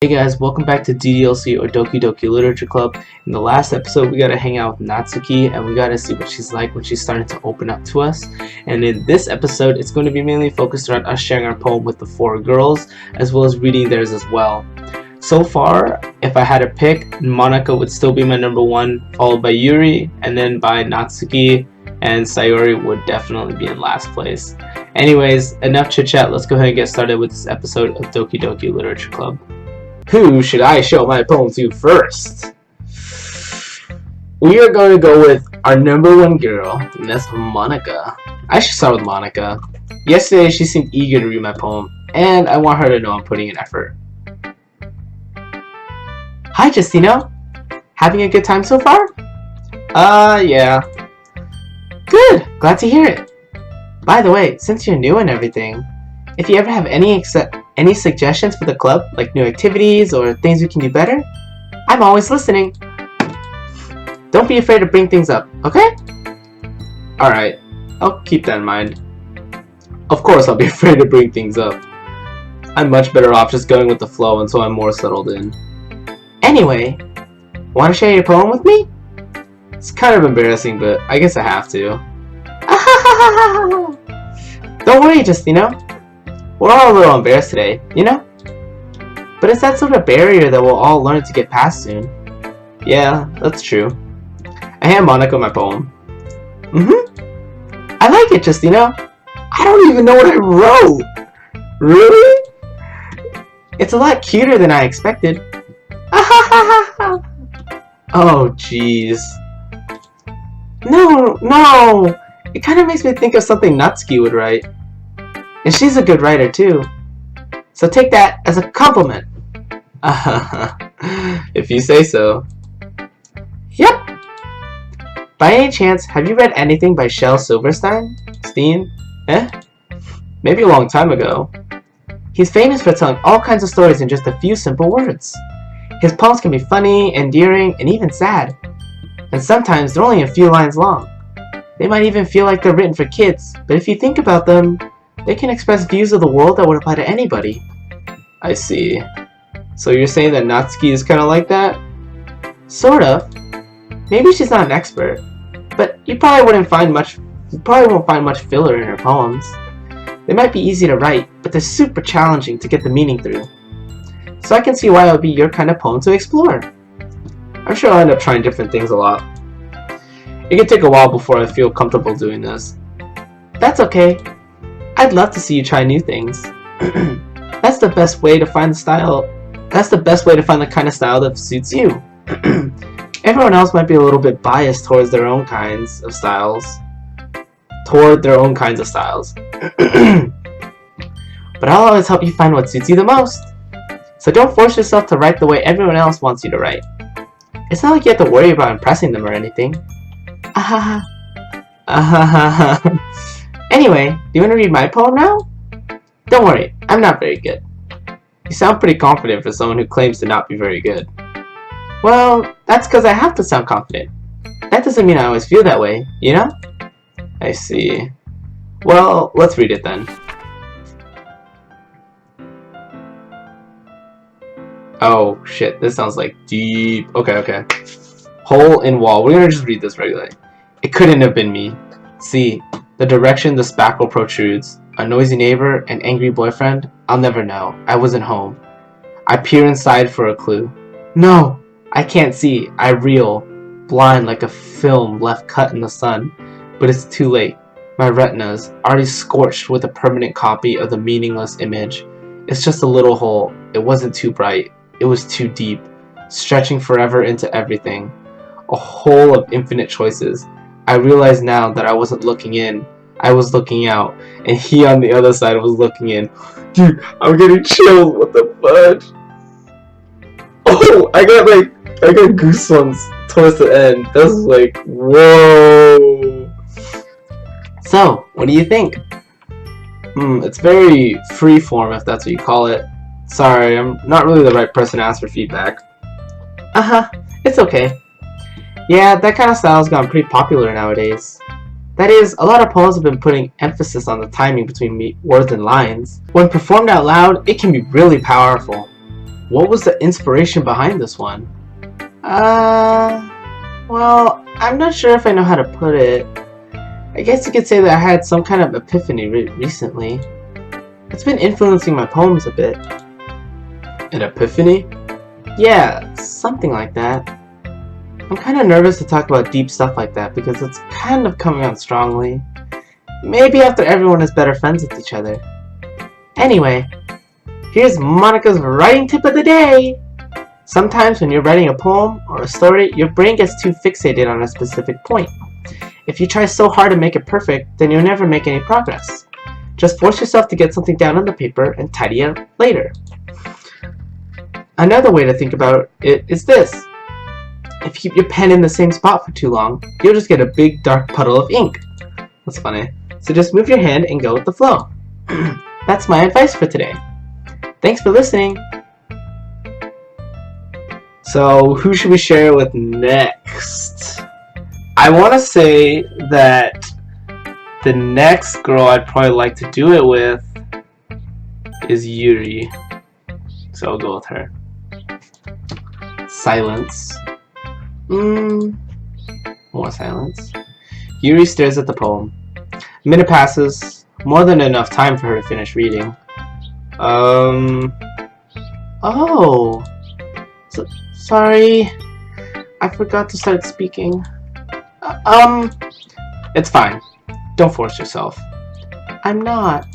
Hey guys, welcome back to DDLC or Doki Doki Literature Club. In the last episode, we got to hang out with Natsuki and we got to see what she's like when she's starting to open up to us. And in this episode, it's going to be mainly focused around us sharing our poem with the four girls, as well as reading theirs as well. So far, if I had to pick, Monika would still be my number one, followed by Yuri, and then by Natsuki, and Sayori would definitely be in last place. Anyways, enough chit chat, let's go ahead and get started with this episode of Doki Doki Literature Club. Who should I show my poem to first? We are going to go with our number one girl, and that's Monika. I should start with Monika. Yesterday, she seemed eager to read my poem, and I want her to know I'm putting in effort. Hi, Justino. Having a good time so far? Yeah. Good. Glad to hear it. By the way, since you're new and everything, if you ever have any suggestions for the club, like new activities or things we can do better, I'm always listening. Don't be afraid to bring things up, okay? Alright, I'll keep that in mind. Of course I'll be afraid to bring things up. I'm much better off just going with the flow until I'm more settled in. Anyway, want to share your poem with me? It's kind of embarrassing, but I guess I have to. Don't worry, Justino. We're all a little embarrassed today, you know? But it's that sort of barrier that we'll all learn to get past soon. Yeah, that's true. I hand Monika my poem. I like it, Justino. I don't even know what I wrote. Really? It's a lot cuter than I expected. Oh, jeez. No. It kind of makes me think of something Natsuki would write. And she's a good writer too. So take that as a compliment. If you say so. Yep. By any chance, have you read anything by Shel Silverstein? Steen? Maybe a long time ago. He's famous for telling all kinds of stories in just a few simple words. His poems can be funny, endearing, and even sad. And sometimes they're only a few lines long. They might even feel like they're written for kids, but if you think about them, they can express views of the world that would apply to anybody. I see. So you're saying that Natsuki is kind of like that? Sort of. Maybe she's not an expert, but you probably won't find much filler in her poems. They might be easy to write, but they're super challenging to get the meaning through. So I can see why it would be your kind of poem to explore. I'm sure I'll end up trying different things a lot. It can take a while before I feel comfortable doing this. That's okay. I'd love to see you try new things. That's the best way to find the style. That's the best way to find the kind of style that suits you. Everyone else might be a little bit biased towards their own kinds of styles. But I'll always help you find what suits you the most. So don't force yourself to write the way everyone else wants you to write. It's not like you have to worry about impressing them or anything. Anyway, do you want to read my poem now? Don't worry, I'm not very good. You sound pretty confident for someone who claims to not be very good. Well, that's because I have to sound confident. That doesn't mean I always feel that way, you know? I see. Well, let's read it then. Oh, shit, this sounds like deep. Okay. Hole in wall. We're gonna just read this regularly. It couldn't have been me. See, the direction the spackle protrudes, a noisy neighbor, an angry boyfriend, I'll never know. I wasn't home. I peer inside for a clue. No, I can't see. I reel, blind like a film left cut in the sun. But it's too late. My retina's already scorched with a permanent copy of the meaningless image. It's just a little hole. It wasn't too bright. It was too deep, stretching forever into everything. A hole of infinite choices. I realize now that I wasn't looking in, I was looking out, and he on the other side was looking in. Dude, I'm getting chills, what the fudge? Oh, I got goosebumps towards the end. That's like, whoa. So, what do you think? It's very freeform, if that's what you call it. Sorry, I'm not really the right person to ask for feedback. It's okay. Yeah, that kind of style has gotten pretty popular nowadays. That is, a lot of poems have been putting emphasis on the timing between words and lines. When performed out loud, it can be really powerful. What was the inspiration behind this one? Well, I'm not sure if I know how to put it. I guess you could say that I had some kind of epiphany recently. It's been influencing my poems a bit. An epiphany? Yeah, something like that. I'm kind of nervous to talk about deep stuff like that because it's kind of coming on strongly. Maybe after everyone is better friends with each other. Anyway, here's Monica's writing tip of the day! Sometimes when you're writing a poem or a story, your brain gets too fixated on a specific point. If you try so hard to make it perfect, then you'll never make any progress. Just force yourself to get something down on the paper and tidy it up later. Another way to think about it is this. If you keep your pen in the same spot for too long, you'll just get a big dark puddle of ink. That's funny. So just move your hand and go with the flow. That's my advice for today. Thanks for listening. So who should we share with next? I want to say that the next girl I'd probably like to do it with is Yuri. So I'll go with her. Silence. More silence. Yuri stares at the poem. A minute passes. More than enough time for her to finish reading. Oh. Sorry. I forgot to start speaking. It's fine. Don't force yourself. I'm not.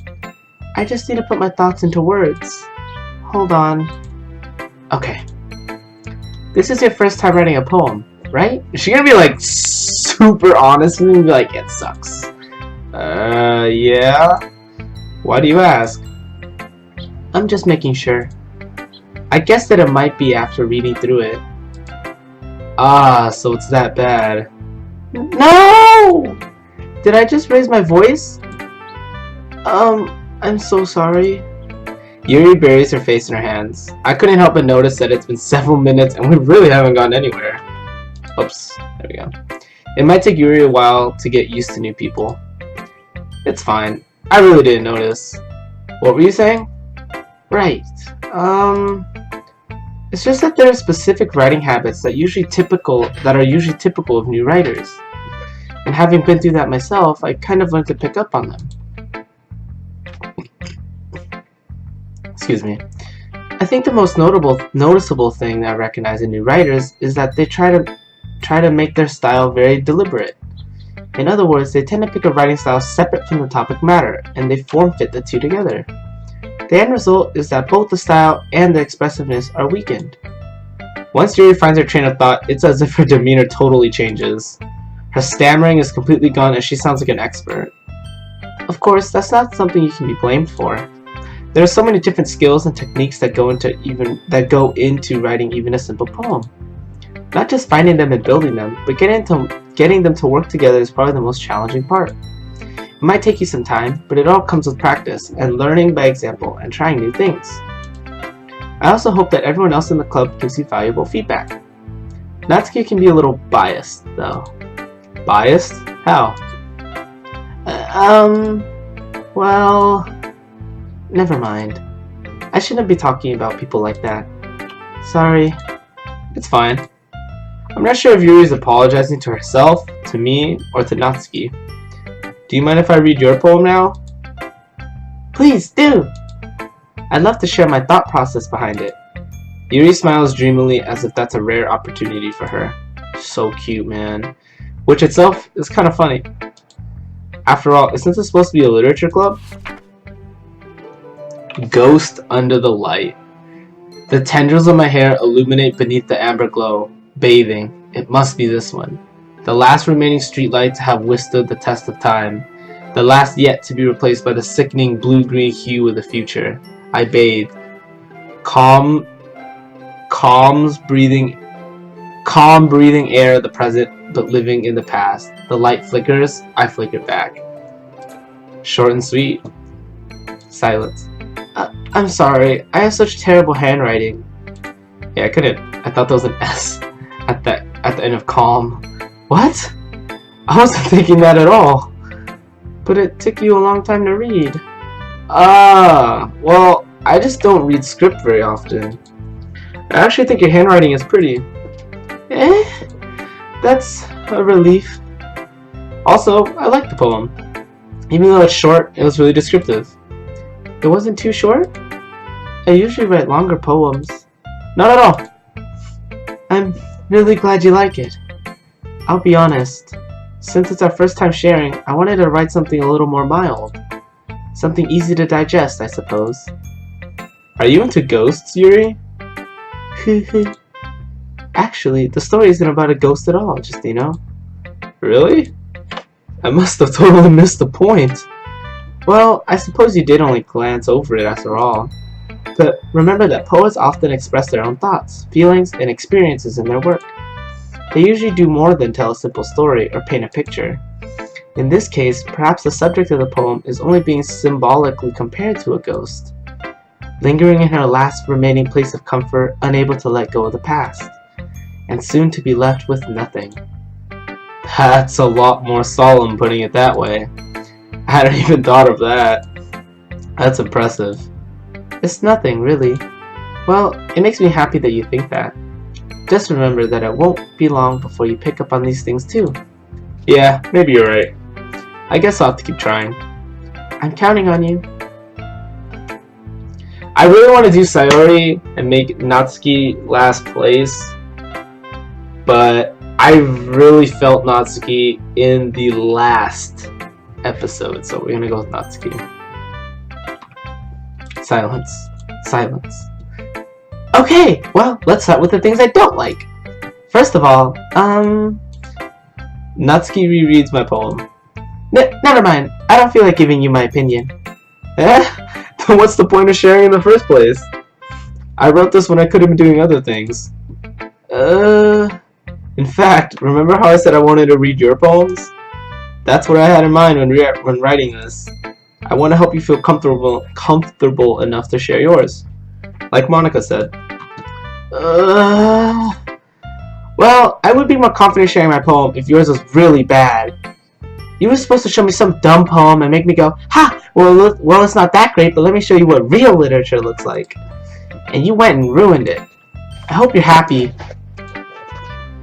I just need to put my thoughts into words. Hold on. Okay. This is your first time writing a poem, right? Is she gonna be like super honest with me and be like, it sucks? Yeah? Why do you ask? I'm just making sure. I guess that it might be after reading through it. Ah, so it's that bad. No! Did I just raise my voice? I'm so sorry. Yuri buries her face in her hands. I couldn't help but notice that it's been several minutes and we really haven't gone anywhere. Oops, there we go. It might take Yuri a while to get used to new people. It's fine. I really didn't notice. What were you saying? Right. It's just that there are specific writing habits that are usually typical of new writers. And having been through that myself, I kind of learned to pick up on them. Excuse me. I think the most noticeable thing that I recognize in new writers is that they try to make their style very deliberate. In other words, they tend to pick a writing style separate from the topic matter, and they form-fit the two together. The end result is that both the style and the expressiveness are weakened. Once Yuri finds her train of thought, it's as if her demeanor totally changes. Her stammering is completely gone and she sounds like an expert. Of course, that's not something you can be blamed for. There are so many different skills and techniques that go into writing even a simple poem. Not just finding them and building them, but getting them to work together is probably the most challenging part. It might take you some time, but it all comes with practice and learning by example and trying new things. I also hope that everyone else in the club gives you valuable feedback. Natsuki can be a little biased, though. Biased? How? Well... Never mind. I shouldn't be talking about people like that. Sorry. It's fine. I'm not sure if Yuri's apologizing to herself, to me, or to Natsuki. Do you mind if I read your poem now? Please do! I'd love to share my thought process behind it. Yuri smiles dreamily as if that's a rare opportunity for her. So cute, man. Which itself is kind of funny. After all, isn't this supposed to be a literature club? Ghost under the light. The tendrils of my hair illuminate beneath the amber glow. Bathing. It must be this one. The last remaining streetlight to have withstood the test of time. The last yet to be replaced by the sickening blue-green hue of the future. I bathe. Calm breathing air of the present, but living in the past. The light flickers, I flicker back. Short and sweet. Silence. I'm sorry, I have such terrible handwriting. Yeah, I thought there was an S at the end of calm. What? I wasn't thinking that at all. But it took you a long time to read. Well, I just don't read script very often. I actually think your handwriting is pretty. Eh, that's a relief. Also, I like the poem. Even though it's short, it was really descriptive. It wasn't too short? I usually write longer poems. Not at all. I'm really glad you like it. I'll be honest. Since it's our first time sharing, I wanted to write something a little more mild. Something easy to digest, I suppose. Are you into ghosts, Yuri? Actually, the story isn't about a ghost at all, just, you know. Really? I must have totally missed the point. Well, I suppose you did only glance over it after all. But remember that poets often express their own thoughts, feelings, and experiences in their work. They usually do more than tell a simple story or paint a picture. In this case, perhaps the subject of the poem is only being symbolically compared to a ghost, lingering in her last remaining place of comfort, unable to let go of the past, and soon to be left with nothing. That's a lot more solemn putting it that way. I hadn't even thought of that. That's impressive. It's nothing, really. Well, it makes me happy that you think that. Just remember that it won't be long before you pick up on these things too. Yeah, maybe you're right. I guess I'll have to keep trying. I'm counting on you. I really want to do Sayori and make Natsuki last place, but I really felt Natsuki in the last episode, so we're gonna go with Natsuki. Silence. Silence. Okay, well, let's start with the things I don't like. First of all, Natsuki rereads my poem. Never mind, I don't feel like giving you my opinion. Then what's the point of sharing in the first place? I wrote this when I could have been doing other things. In fact, remember how I said I wanted to read your poems? That's what I had in mind when writing this. I want to help you feel comfortable enough to share yours. Like Monica said. Well, I would be more confident sharing my poem if yours was really bad. You were supposed to show me some dumb poem and make me go, ha! Well, it's not that great, but let me show you what real literature looks like. And you went and ruined it. I hope you're happy.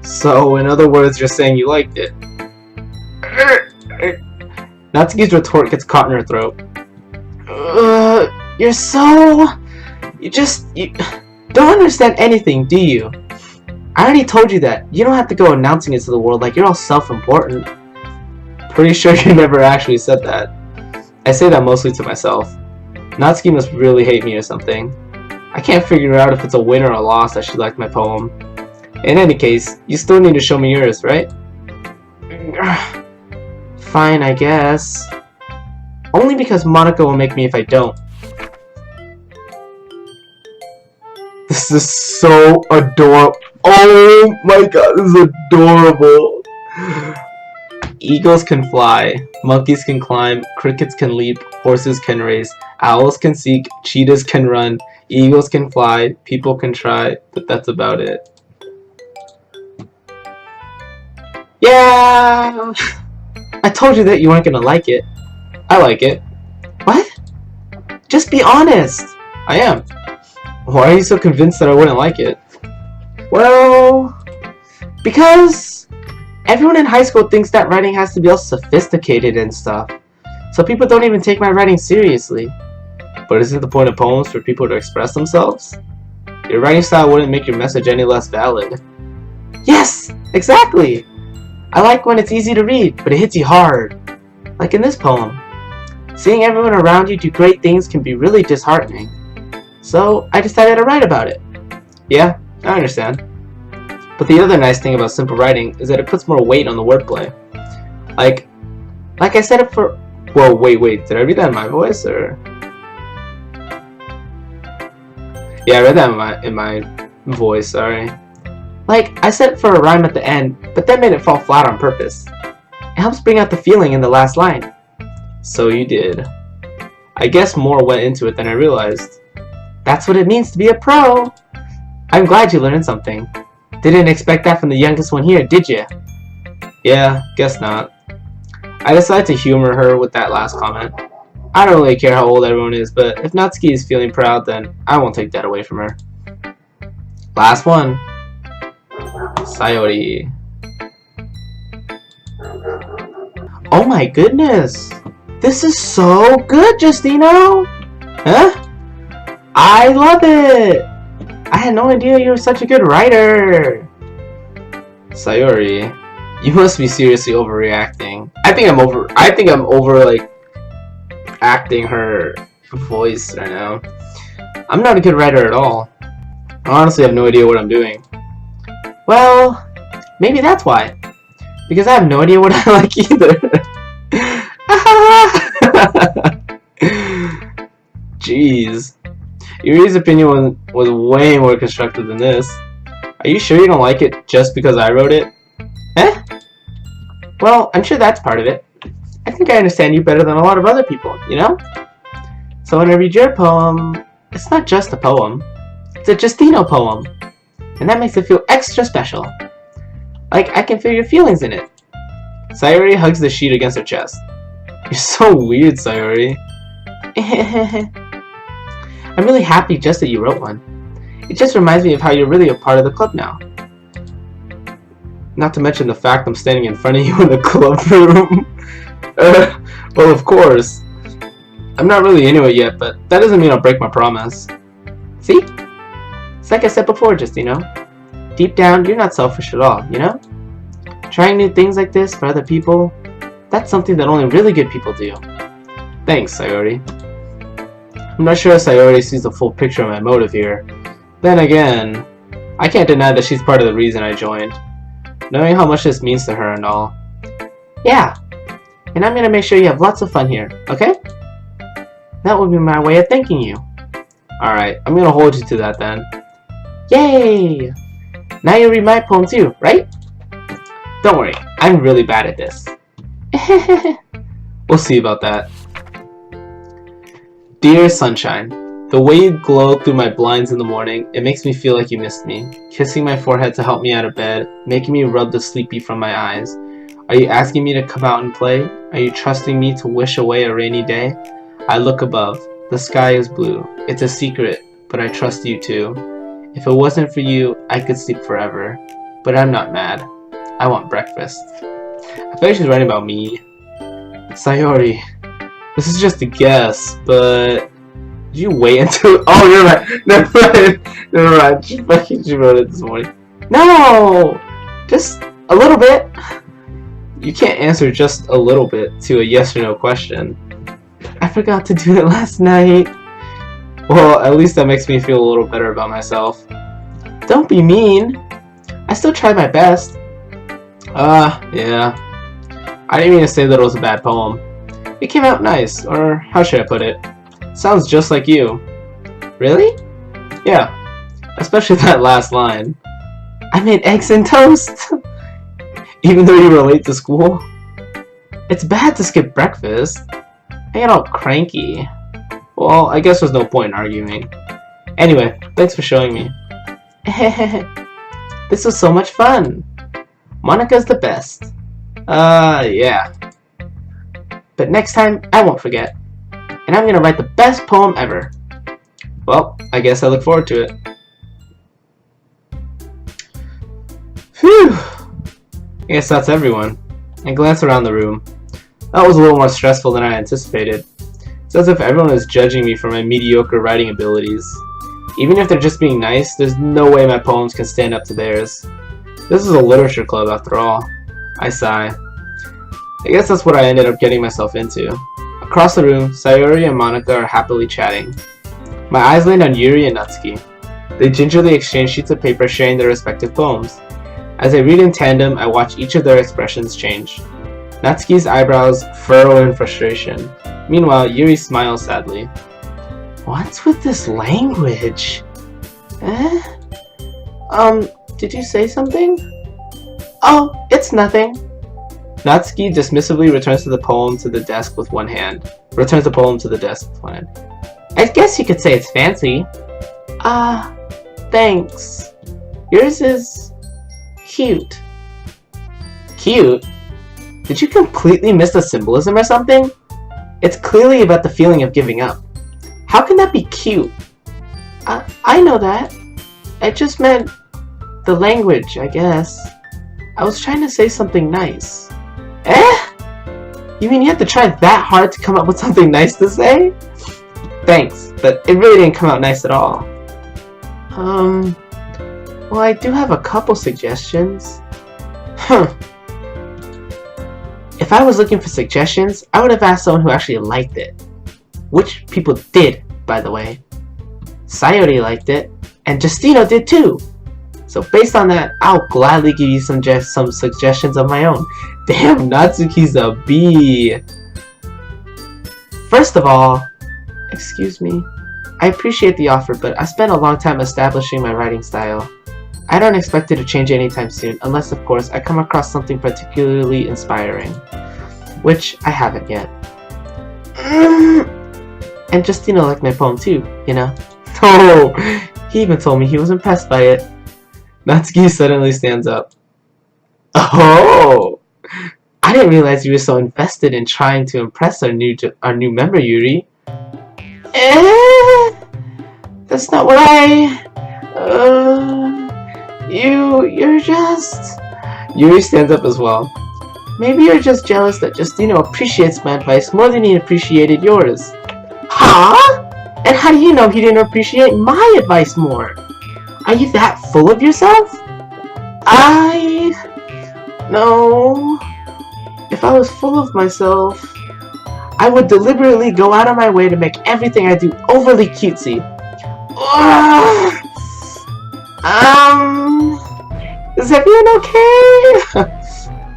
So, in other words, you're saying you liked it. Natsuki's retort gets caught in her throat. You're so... You don't understand anything, do you? I already told you that. You don't have to go announcing it to the world like you're all self-important. Pretty sure you never actually said that. I say that mostly to myself. Natsuki must really hate me or something. I can't figure out if it's a win or a loss that she liked my poem. In any case, you still need to show me yours, right? Fine, I guess. Only because Monica will make me if I don't. This is so adorable. Oh my god, this is adorable. Eagles can fly, monkeys can climb, crickets can leap, horses can race, owls can seek, cheetahs can run, eagles can fly, people can try, but that's about it. Yeah! I told you that you weren't gonna like it. I like it. What? Just be honest! I am. Why are you so convinced that I wouldn't like it? Well, because everyone in high school thinks that writing has to be all sophisticated and stuff. So people don't even take my writing seriously. But isn't the point of poems for people to express themselves? Your writing style wouldn't make your message any less valid. Yes! Exactly! I like when it's easy to read, but it hits you hard. Like in this poem. Seeing everyone around you do great things can be really disheartening. So I decided to write about it. Yeah, I understand. But the other nice thing about simple writing is that it puts more weight on the wordplay. Like I said it for... Whoa, wait, did I read that in my voice, or...? Yeah, I read that in my voice, sorry. Like, I said it for a rhyme at the end, but then made it fall flat on purpose. It helps bring out the feeling in the last line. So you did. I guess more went into it than I realized. That's what it means to be a pro! I'm glad you learned something. Didn't expect that from the youngest one here, did you? Yeah, guess not. I decided to humor her with that last comment. I don't really care how old everyone is, but if Natsuki is feeling proud, then I won't take that away from her. Last one. Sayori. Oh my goodness! This is so good, Justino! Huh? I love it! I had no idea you were such a good writer! Sayori, you must be seriously overreacting. I think I'm over like acting her voice right now. I'm not a good writer at all. I honestly have no idea what I'm doing. Well, maybe that's why. Because I have no idea what I like either. Jeez. Yuri's opinion was way more constructive than this. Are you sure you don't like it just because I wrote it? Eh? Well, I'm sure that's part of it. I think I understand you better than a lot of other people, you know? So when I read your poem, it's not just a poem. It's a Justino poem. And that makes it feel extra special. Like I can feel your feelings in it. Sayori hugs the sheet against her chest. You're so weird, Sayori. I'm really happy just that you wrote one. It just reminds me of how you're really a part of the club now. Not to mention the fact I'm standing in front of you in the club room. Well, of course. I'm not really into it yet, but that doesn't mean I'll break my promise. See? It's like I said before, Justino. Deep down, you're not selfish at all, you know? Trying new things like this for other people, that's something that only really good people do. Thanks, Sayori. I'm not sure if Sayori sees the full picture of my motive here. Then again, I can't deny that she's part of the reason I joined. Knowing how much this means to her and all. Yeah, and I'm gonna make sure you have lots of fun here, okay? That would be my way of thanking you. Alright, I'm gonna hold you to that then. Yay! Now you read my poem too, right? Don't worry, I'm really bad at this. We'll see about that. Dear Sunshine, the way you glow through my blinds in the morning, it makes me feel like you missed me. Kissing my forehead to help me out of bed, making me rub the sleepy from my eyes. Are you asking me to come out and play? Are you trusting me to wish away a rainy day? I look above. The sky is blue. It's a secret, but I trust you too. If it wasn't for you, I could sleep forever. But I'm not mad. I want breakfast. I feel like she's writing about me. Sayori, this is just a guess, but did you wait until? Oh, never mind. Never mind. She wrote it this morning. No, just a little bit. You can't answer just a little bit to a yes or no question. I forgot to do it last night. Well, at least that makes me feel a little better about myself. Don't be mean. I still tried my best. Yeah. I didn't mean to say that it was a bad poem. It came out nice, or how should I put it? Sounds just like you. Really? Yeah. Especially that last line. I made eggs and toast! Even though you were late to school? It's bad to skip breakfast. I get all cranky. Well, I guess there's no point in arguing. Anyway, thanks for showing me. This was so much fun. Monika's the best. Yeah. But next time, I won't forget. And I'm gonna write the best poem ever. Well, I guess I look forward to it. Phew. I guess that's everyone. I glance around the room. That was a little more stressful than I anticipated. It's as if everyone is judging me for my mediocre writing abilities. Even if they're just being nice, there's no way my poems can stand up to theirs. This is a literature club after all. I sigh. I guess that's what I ended up getting myself into. Across the room, Sayori and Monika are happily chatting. My eyes land on Yuri and Natsuki. They gingerly exchange sheets of paper sharing their respective poems. As they read in tandem, I watch each of their expressions change. Natsuki's eyebrows furrow in frustration. Meanwhile, Yuri smiles sadly. What's with this language? Did you say something? Oh, it's nothing. Natsuki dismissively returns the poem to the desk with one hand. I guess you could say it's fancy. Thanks. Yours is cute. Cute? Did you completely miss the symbolism or something? It's clearly about the feeling of giving up. How can that be cute? I know that. I just meant the language, I guess. I was trying to say something nice. Eh? You mean you had to try that hard to come up with something nice to say? Thanks, but it really didn't come out nice at all. Well, I do have a couple suggestions. If I was looking for suggestions, I would have asked someone who actually liked it. Which people did, by the way. Sayori liked it, and Justino did too. So based on that, I'll gladly give you some suggestions of my own. Damn, Natsuki's a bee. First of all, excuse me, I appreciate the offer, but I spent a long time establishing my writing style. I don't expect it to change anytime soon, unless of course I come across something particularly inspiring. Which I haven't yet. And Justino liked my poem too, you know. Oh, he even told me he was impressed by it. Natsuki suddenly stands up. Oh! I didn't realize you were so invested in trying to impress our new member, Yuri. That's not what you're just... Yuri stands up as well. Maybe you're just jealous that Justino appreciates my advice more than he appreciated yours. Huh? And how do you know he didn't appreciate my advice more? Are you that full of yourself? No. If I was full of myself, I would deliberately go out of my way to make everything I do overly cutesy. Is everyone okay?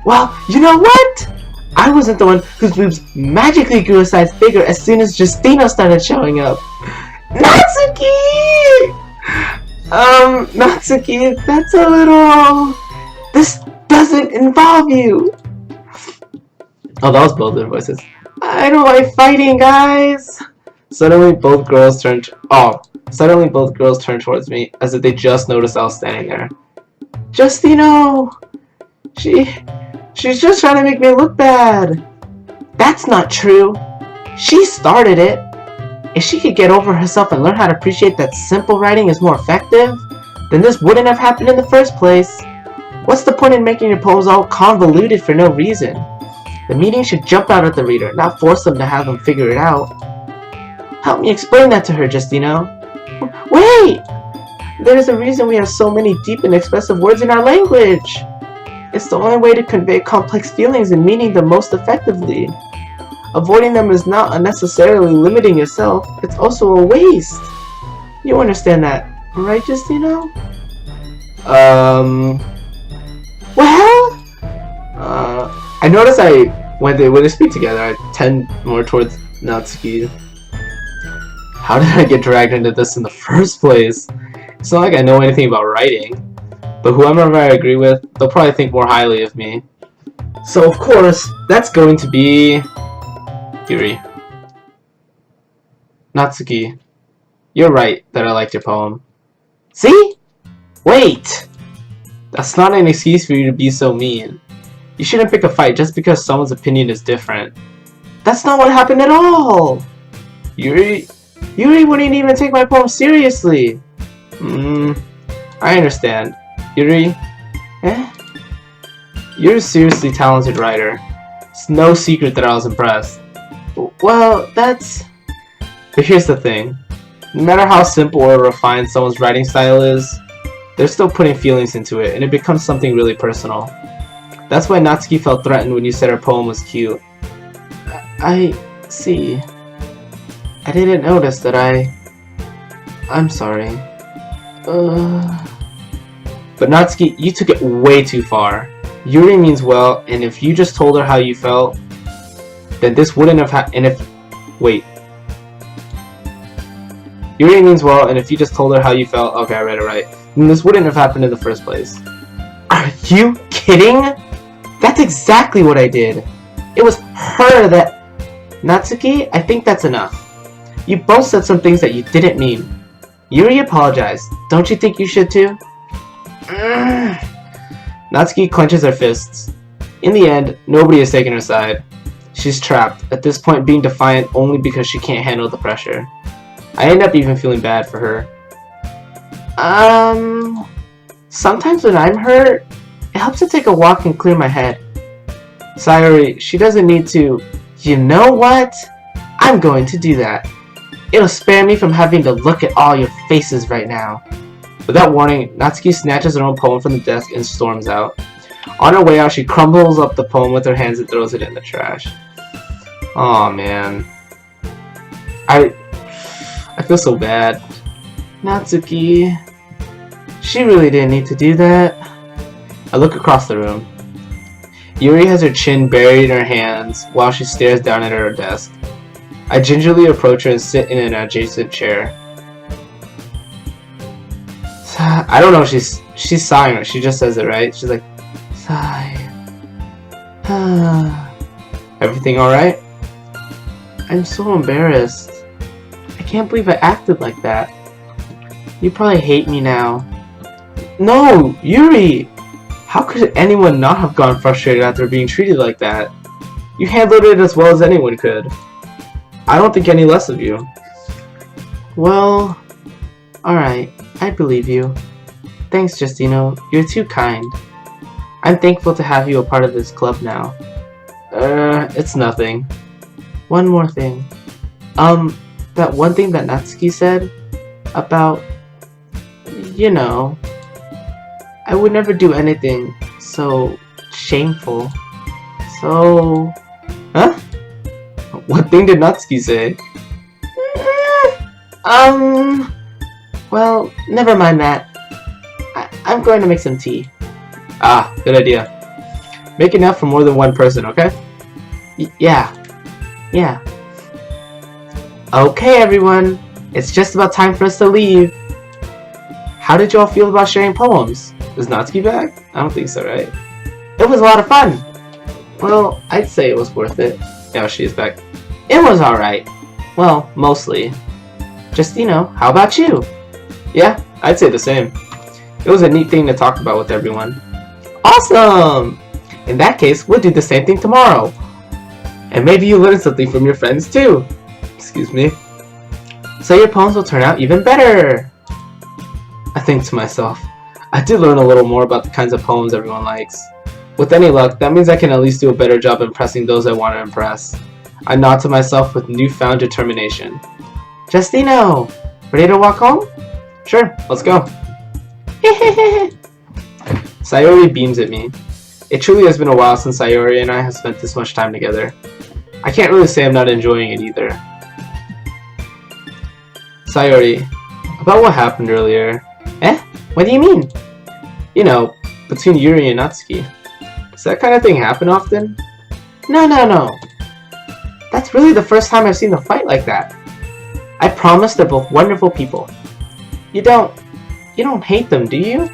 Well, you know what? I wasn't the one whose boobs magically grew a size bigger as soon as Justino started showing up. Natsuki! Natsuki, that's a little... This doesn't involve you! Oh, that was both their voices. I don't like fighting, guys! Suddenly both girls turned towards me, as if they just noticed I was standing there. Justino! She's just trying to make me look bad! That's not true! She started it! If she could get over herself and learn how to appreciate that simple writing is more effective, then this wouldn't have happened in the first place. What's the point in making your poems all convoluted for no reason? The meaning should jump out at the reader, not force them to have them figure it out. Help me explain that to her, Justino. Wait! There's a reason we have so many deep and expressive words in our language. It's the only way to convey complex feelings and meaning the most effectively. Avoiding them is not unnecessarily limiting yourself, it's also a waste. You understand that, right, Justino? I noticed when they speak together, I tend more towards Natsuki. How did I get dragged into this in the first place? It's not like I know anything about writing, but whoever I agree with, they'll probably think more highly of me. So of course, that's going to be... Yuri. Natsuki, you're right that I liked your poem. See? Wait! That's not an excuse for you to be so mean. You shouldn't pick a fight just because someone's opinion is different. That's not what happened at all! Yuri wouldn't even take my poem seriously. I understand. Yuri? You're a seriously talented writer. It's no secret that I was impressed. Well, that's... But here's the thing. No matter how simple or refined someone's writing style is, they're still putting feelings into it, and it becomes something really personal. That's why Natsuki felt threatened when you said her poem was cute. I see. I didn't notice that I'm sorry. But Natsuki, you took it way too far. Yuri means well, and if you just told her how you felt, then this wouldn't have happened. Yuri means well, and if you just told her how you felt, okay, I read it right, then this wouldn't have happened in the first place. Are you kidding? That's exactly what I did. It was her that... Natsuki, I think that's enough. You both said some things that you didn't mean. Yuri apologized. Don't you think you should too? Natsuki clenches her fists. In the end, nobody is taking her side. She's trapped, at this point being defiant only because she can't handle the pressure. I end up even feeling bad for her. Sometimes when I'm hurt, it helps to take a walk and clear my head. Sayori, she doesn't need to. You know what? I'm going to do that. It'll spare me from having to look at all your faces right now. Without warning, Natsuki snatches her own poem from the desk and storms out. On her way out, she crumbles up the poem with her hands and throws it in the trash. Aw, man. I feel so bad. Natsuki. She really didn't need to do that. I look across the room. Yuri has her chin buried in her hands while she stares down at her desk. I gingerly approach her and sit in an adjacent chair. I don't know, she's sighing. She just says it, right? She's like, sigh. Everything alright? I'm so embarrassed. I can't believe I acted like that. You probably hate me now. No, Yuri! How could anyone not have gone frustrated after being treated like that? You handled it as well as anyone could. I don't think any less of you. Well, alright, I believe you. Thanks, Justino. You're too kind. I'm thankful to have you a part of this club now. It's nothing. One more thing. That one thing that Natsuki said about, you know, I would never do anything so shameful. So, huh? What thing did Natsuki say? Well, never mind that. I'm going to make some tea. Ah, good idea. Make enough for more than one person, okay? Yeah. Okay, everyone. It's just about time for us to leave. How did you all feel about sharing poems? Is Natsuki back? I don't think so, right? It was a lot of fun. Well, I'd say it was worth it. Yeah, she is back. It was alright. Well, mostly. Justino, how about you? Yeah, I'd say the same. It was a neat thing to talk about with everyone. Awesome! In that case, we'll do the same thing tomorrow. And maybe you learn something from your friends too. Excuse me. So your poems will turn out even better. I think to myself, I did learn a little more about the kinds of poems everyone likes. With any luck, that means I can at least do a better job impressing those I want to impress. I nod to myself with newfound determination. Justino, ready to walk home? Sure, let's go. Sayori beams at me. It truly has been a while since Sayori and I have spent this much time together. I can't really say I'm not enjoying it either. Sayori, about what happened earlier. Eh? What do you mean? You know, between Yuri and Natsuki. Does that kind of thing happen often? No. That's really the first time I've seen them fight like that. I promise they're both wonderful people. You don't hate them, do you?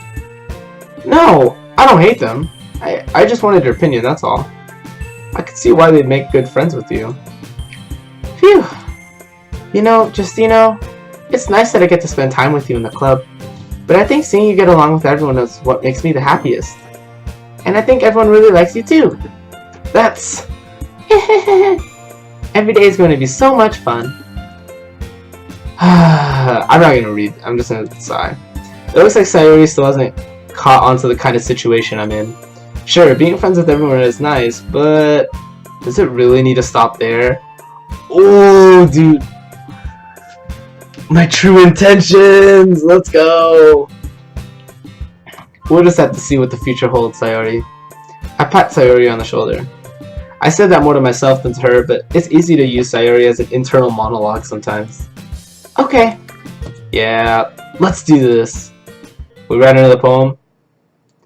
No, I don't hate them. I just wanted your opinion, that's all. I could see why they'd make good friends with you. Phew. You know, Justino, it's nice that I get to spend time with you in the club, but I think seeing you get along with everyone is what makes me the happiest. And I think everyone really likes you too. That's... Every day is going to be so much fun. I'm not gonna read, I'm just gonna sigh. It looks like Sayori still hasn't caught on to the kind of situation I'm in. Sure, being friends with everyone is nice, but does it really need to stop there? Oh, dude. My true intentions! Let's go! We'll just have to see what the future holds, Sayori. I pat Sayori on the shoulder. I said that more to myself than to her, but it's easy to use Sayori as an internal monologue sometimes. Okay. Yeah, let's do this. We read another poem?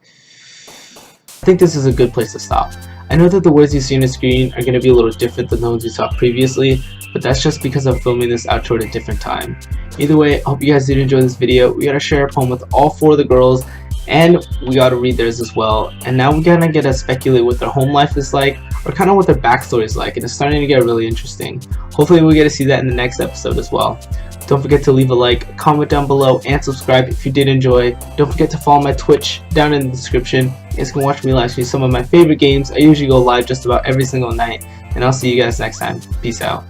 I think this is a good place to stop. I know that the words you see on the screen are going to be a little different than the ones you saw previously, but that's just because I'm filming this outro at a different time. Either way, I hope you guys did enjoy this video. We got to share a poem with all 4 of the girls, and we got to read theirs as well. And now we're going to get to speculate what their home life is like, or kind of what their backstory is like, and it's starting to get really interesting. Hopefully we get to see that in the next episode as well. Don't forget to leave a like, comment down below, and subscribe if you did enjoy. Don't forget to follow my Twitch down in the description. You guys can watch me live stream some of my favorite games. I usually go live just about every single night. And I'll see you guys next time. Peace out.